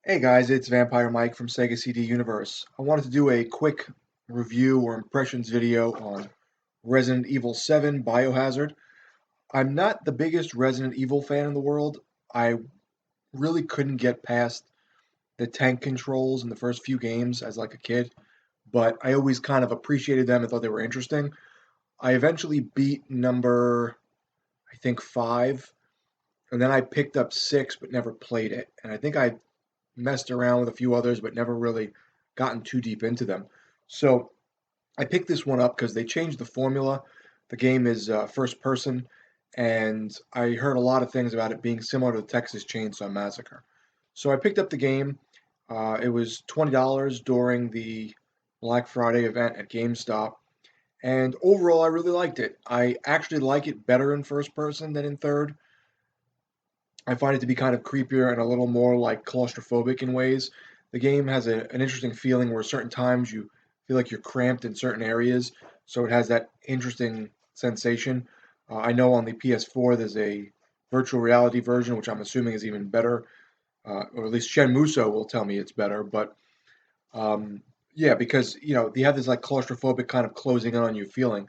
Hey guys, it's Vampire Mike from Sega CD Universe. I wanted to do a quick review or impressions video on Resident Evil 7 Biohazard. I'm not the biggest Resident Evil fan in the world. I really couldn't get past the tank controls in the first few games as like a kid, but I always kind of appreciated them and thought they were interesting. I eventually beat number, I think 5, and then I picked up 6 but never played it. And I think I messed around with a few others, but never really gotten too deep into them. So I picked this one up because they changed the formula. The game is first person, and I heard a lot of things about it being similar to the Texas Chainsaw Massacre. So I picked up the game. It was $20 during the Black Friday event at GameStop, and overall, I really liked it. I actually like it better in first person than in third. I find it to be kind of creepier and a little more like claustrophobic in ways. The game has an interesting feeling where certain times you feel like you're cramped in certain areas, so it has that interesting sensation. I know on the PS4 there's a virtual reality version, which I'm assuming is even better, or at least Shen Muso will tell me it's better. But yeah, because you have this like claustrophobic kind of closing in on you feeling.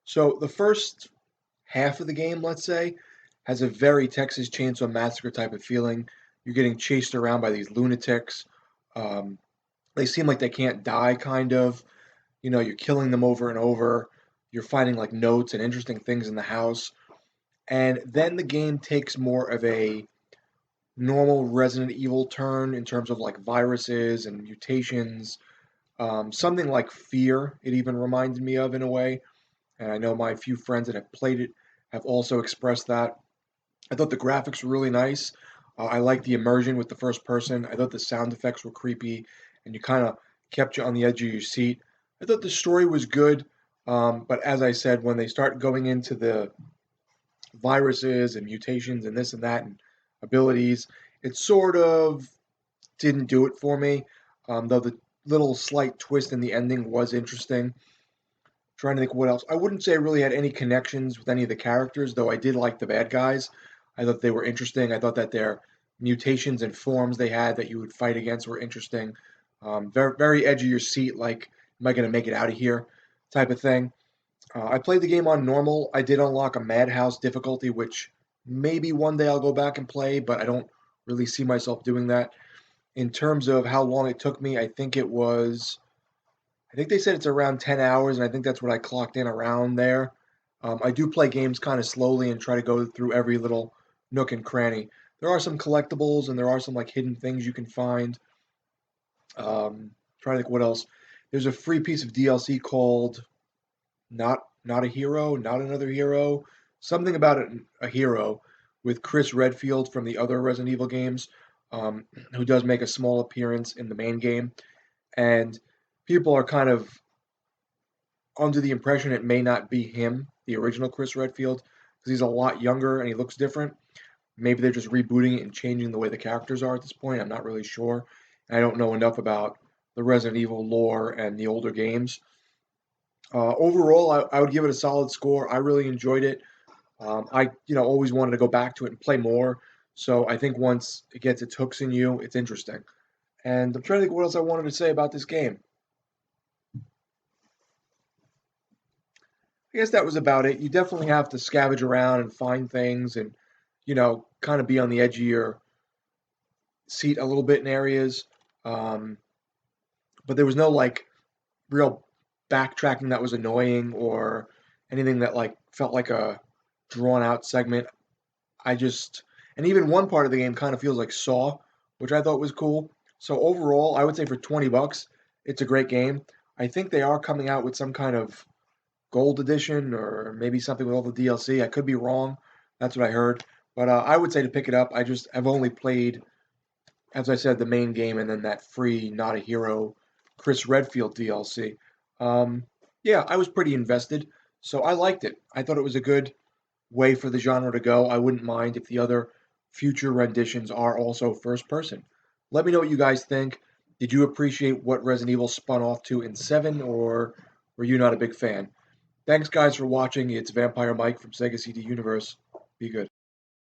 So the first half of the game, let's say, has a very Texas Chainsaw Massacre type of feeling. You're getting chased around by these lunatics. Um, they seem like they can't die, kind of. You're killing them over and over. You're finding like notes and interesting things in the house. And then the game takes more of a normal Resident Evil turn in terms of like viruses and mutations. Something like Fear, it even reminded me of in a way. And I know my few friends that have played it have also expressed that. I thought the graphics were really nice. I liked the immersion with the first person. I thought the sound effects were creepy, and you kind of kept you on the edge of your seat. I thought the story was good, but as I said, when they start going into the viruses and mutations and this and that and abilities, it sort of didn't do it for me. Though the little slight twist in the ending was interesting. Trying to think what else. I wouldn't say I really had any connections with any of the characters, though I did like the bad guys. I thought they were interesting. I thought that their mutations and forms they had that you would fight against were interesting. Very, very edge of your seat, like, am I going to make it out of here type of thing. I played the game on normal. I did unlock a Madhouse difficulty, which maybe one day I'll go back and play, but I don't really see myself doing that. In terms of how long it took me, I think they said it's around 10 hours, and I think that's what I clocked in around there. I do play games kind of slowly and try to go through every little nook and cranny. There are some collectibles and there are some like hidden things you can find. Trying to think what else. There's a free piece of DLC called Not a Hero, Not Another Hero, something about a hero with Chris Redfield from the other Resident Evil games, who does make a small appearance in the main game, and people are kind of under the impression it may not be him, the original Chris Redfield, because he's a lot younger and he looks different. Maybe they're just rebooting it and changing the way the characters are at this point. I'm not really sure. I don't know enough about the Resident Evil lore and the older games. Overall, I would give it a solid score. I really enjoyed it. I always wanted to go back to it and play more. So I think once it gets its hooks in you, it's interesting. And I'm trying to think what else I wanted to say about this game. I guess that was about it. You definitely have to scavenge around and find things and, kind of be on the edge of your seat a little bit in areas. Um, but there was no like real backtracking that was annoying or anything that like felt like a drawn out segment. And even one part of the game kind of feels like Saw, which I thought was cool. So overall, I would say for 20 bucks, it's a great game. I think they are coming out with some kind of gold edition or maybe something with all the DLC. I could be wrong. That's what I heard. But I would say to pick it up. I've only played, as I said, the main game and then that free Not a Hero Chris Redfield DLC. Um, yeah, I was pretty invested, so I liked it. I thought it was a good way for the genre to go. I wouldn't mind if the other future renditions are also first person. Let me know what you guys think. Did you appreciate what Resident Evil spun off to in 7, or were you not a big fan? Thanks, guys, for watching. It's Vampire Mike from Sega CD Universe. Be good.